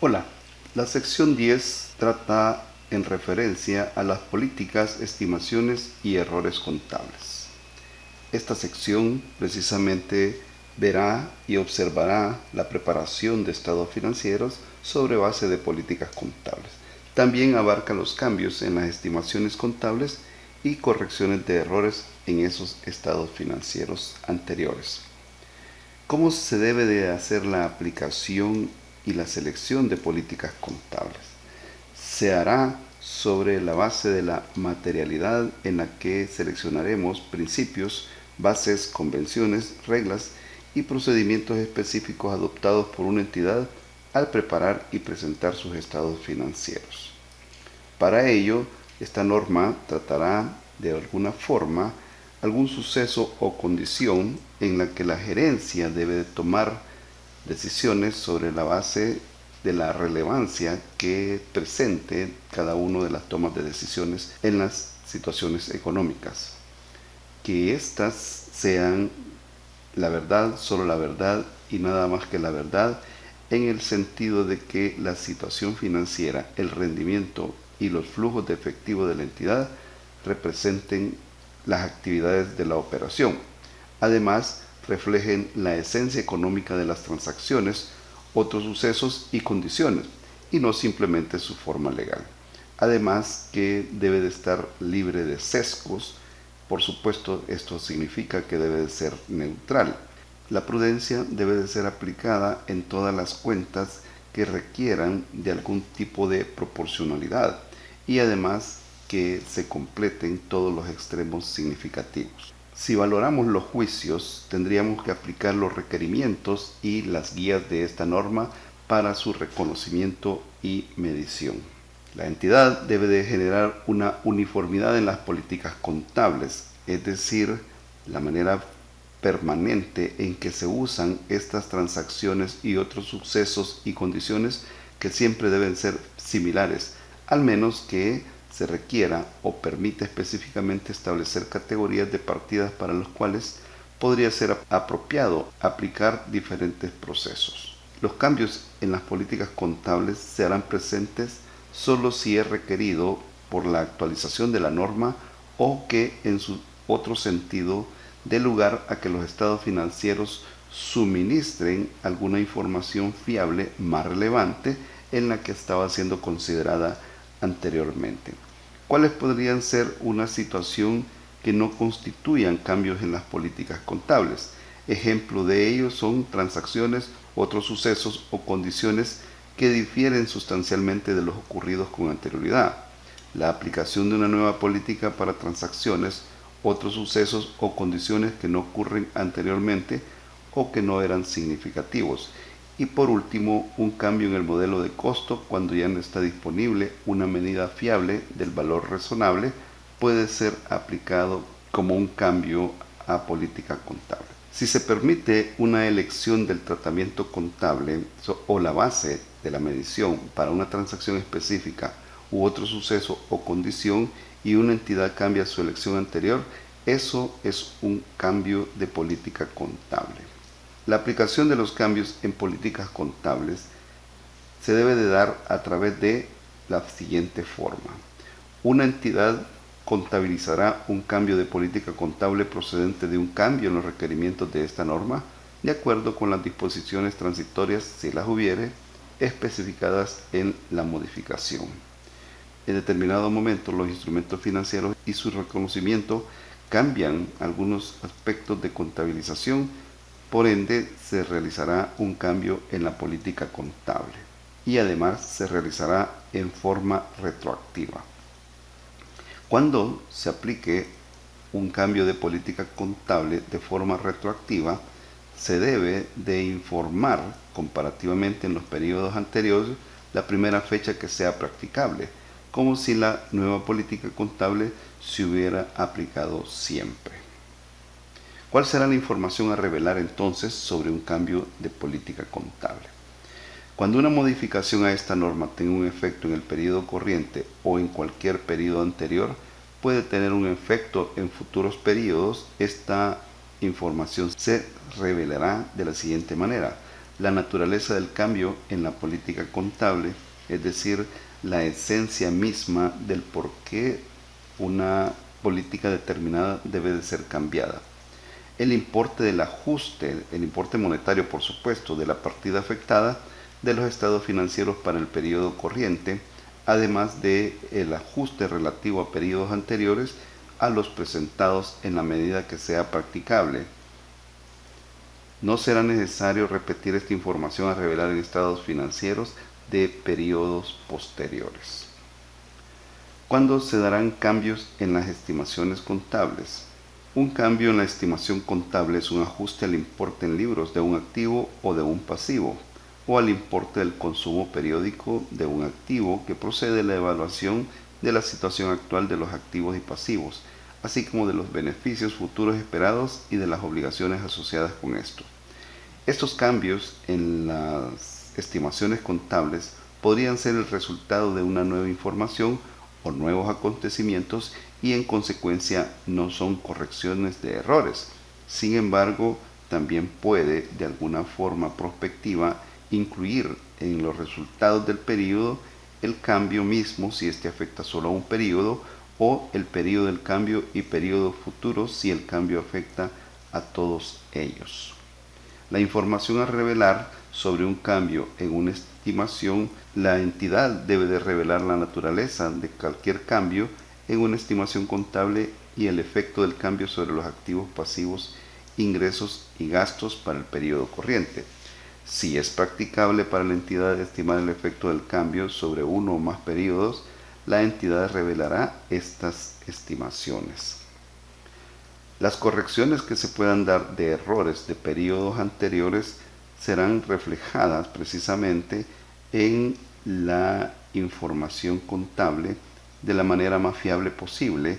Hola, la sección 10 trata en referencia a las políticas, estimaciones y errores contables. Esta sección precisamente verá y observará la preparación de estados financieros sobre base de políticas contables. También abarca los cambios en las estimaciones contables y correcciones de errores en esos estados financieros anteriores. ¿Cómo se debe de hacer la aplicación y la selección de políticas contables? Se hará sobre la base de la materialidad en la que seleccionaremos principios, bases, convenciones, reglas y procedimientos específicos adoptados por una entidad al preparar y presentar sus estados financieros. Para ello, esta norma tratará de alguna forma algún suceso o condición en la que la gerencia debe tomar decisiones sobre la base de la relevancia que presente cada una de las tomas de decisiones en las situaciones económicas. Que éstas sean la verdad, solo la verdad y nada más que la verdad, en el sentido de que la situación financiera, el rendimiento y los flujos de efectivo de la entidad representen las actividades de la operación. Además, reflejen la esencia económica de las transacciones, otros sucesos y condiciones, y no simplemente su forma legal. Además, que debe de estar libre de sesgos. Por supuesto, esto significa que debe de ser neutral. La prudencia debe de ser aplicada en todas las cuentas que requieran de algún tipo de proporcionalidad y además que se completen todos los extremos significativos. Si valoramos los juicios, tendríamos que aplicar los requerimientos y las guías de esta norma para su reconocimiento y medición. La entidad debe de generar una uniformidad en las políticas contables, es decir, la manera permanente en que se usan estas transacciones y otros sucesos y condiciones que siempre deben ser similares, al menos que se requiera o permita específicamente establecer categorías de partidas para las cuales podría ser apropiado aplicar diferentes procesos. Los cambios en las políticas contables se harán presentes solo si es requerido por la actualización de la norma o que en su otro sentido dé lugar a que los estados financieros suministren alguna información fiable más relevante en la que estaba siendo considerada anteriormente. ¿Cuáles podrían ser una situación que no constituyan cambios en las políticas contables? Ejemplo de ello son transacciones, otros sucesos o condiciones que difieren sustancialmente de los ocurridos con anterioridad. La aplicación de una nueva política para transacciones, otros sucesos o condiciones que no ocurren anteriormente o que no eran significativos. Y por último, un cambio en el modelo de costo cuando ya no está disponible una medida fiable del valor razonable puede ser aplicado como un cambio a política contable. Si se permite una elección del tratamiento contable o la base de la medición para una transacción específica u otro suceso o condición y una entidad cambia su elección anterior, eso es un cambio de política contable. La aplicación de los cambios en políticas contables se debe de dar a través de la siguiente forma. Una entidad contabilizará un cambio de política contable procedente de un cambio en los requerimientos de esta norma, de acuerdo con las disposiciones transitorias, si las hubiere, especificadas en la modificación. En determinado momento, los instrumentos financieros y su reconocimiento cambian algunos aspectos de contabilización. Por ende, se realizará un cambio en la política contable y además se realizará en forma retroactiva. Cuando se aplique un cambio de política contable de forma retroactiva, se debe de informar comparativamente en los periodos anteriores la primera fecha que sea practicable, como si la nueva política contable se hubiera aplicado siempre. ¿Cuál será la información a revelar entonces sobre un cambio de política contable? Cuando una modificación a esta norma tenga un efecto en el periodo corriente o en cualquier periodo anterior, puede tener un efecto en futuros periodos. Esta información se revelará de la siguiente manera. la naturaleza del cambio en la política contable, es decir, la esencia misma del por qué una política determinada debe de ser cambiada. El importe del ajuste, el importe monetario por supuesto, de la partida afectada de los estados financieros para el periodo corriente, además de el ajuste relativo a periodos anteriores a los presentados en la medida que sea practicable. No será necesario repetir esta información a revelar en estados financieros de periodos posteriores. ¿Cuándo se darán cambios en las estimaciones contables? Un cambio en la estimación contable es un ajuste al importe en libros de un activo o de un pasivo, o al importe del consumo periódico de un activo que procede de la evaluación de la situación actual de los activos y pasivos, así como de los beneficios futuros esperados y de las obligaciones asociadas con esto. Estos cambios en las estimaciones contables podrían ser el resultado de una nueva información o nuevos acontecimientos y en consecuencia no son correcciones de errores. Sin embargo, también puede de alguna forma prospectiva incluir en los resultados del periodo el cambio mismo si éste afecta solo a un periodo o el periodo del cambio y periodo futuro si el cambio afecta a todos ellos. La información a revelar sobre un cambio en una estimación, la entidad debe de revelar la naturaleza de cualquier cambio en una estimación contable y el efecto del cambio sobre los activos pasivos, ingresos y gastos para el periodo corriente. Si es practicable para la entidad estimar el efecto del cambio sobre uno o más periodos, la entidad revelará estas estimaciones. Las correcciones que se puedan dar de errores de periodos anteriores serán reflejadas precisamente en la información contable de la manera más fiable posible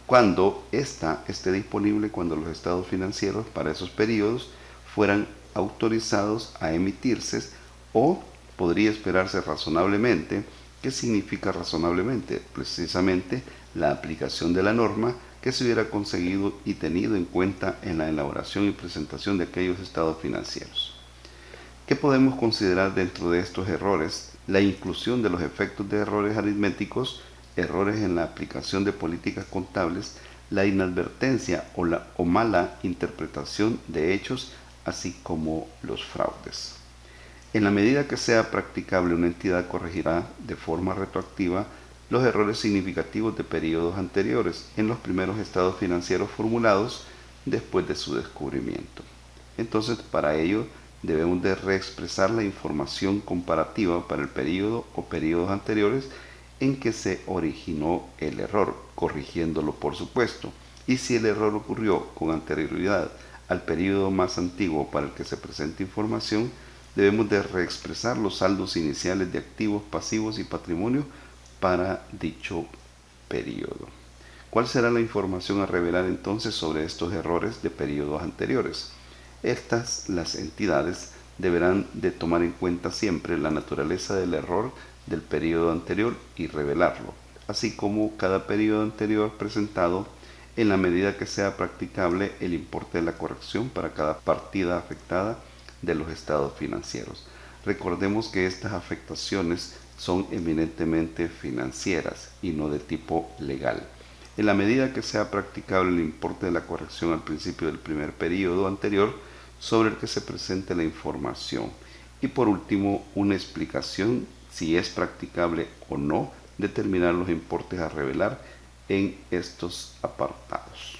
cuando ésta esté disponible, cuando los estados financieros para esos periodos fueran autorizados a emitirse, o podría esperarse razonablemente. ¿Qué significa razonablemente? Precisamente la aplicación de la norma que se hubiera conseguido y tenido en cuenta en la elaboración y presentación de aquellos estados financieros. ¿Qué podemos considerar dentro de estos errores? La inclusión de los efectos de errores aritméticos, errores en la aplicación de políticas contables, la inadvertencia o mala interpretación de hechos, así como los fraudes. En la medida que sea practicable, una entidad corregirá de forma retroactiva los errores significativos de periodos anteriores en los primeros estados financieros formulados después de su descubrimiento. Entonces, para ello, debemos de reexpresar la información comparativa para el periodo o periodos anteriores en que se originó el error, corrigiéndolo por supuesto. Y si el error ocurrió con anterioridad al periodo más antiguo para el que se presenta información, debemos de reexpresar los saldos iniciales de activos, pasivos y patrimonio para dicho periodo. ¿Cuál será la información a revelar entonces sobre estos errores de periodos anteriores? Las entidades deberán de tomar en cuenta siempre la naturaleza del error del periodo anterior y revelarlo, así como cada periodo anterior presentado en la medida que sea practicable el importe de la corrección para cada partida afectada de los estados financieros. Recordemos que estas afectaciones son eminentemente financieras y no de tipo legal. En la medida que sea practicable el importe de la corrección al principio del primer periodo anterior sobre el que se presente la información. Y por último, una explicación si es practicable o no determinar los importes a revelar en estos apartados.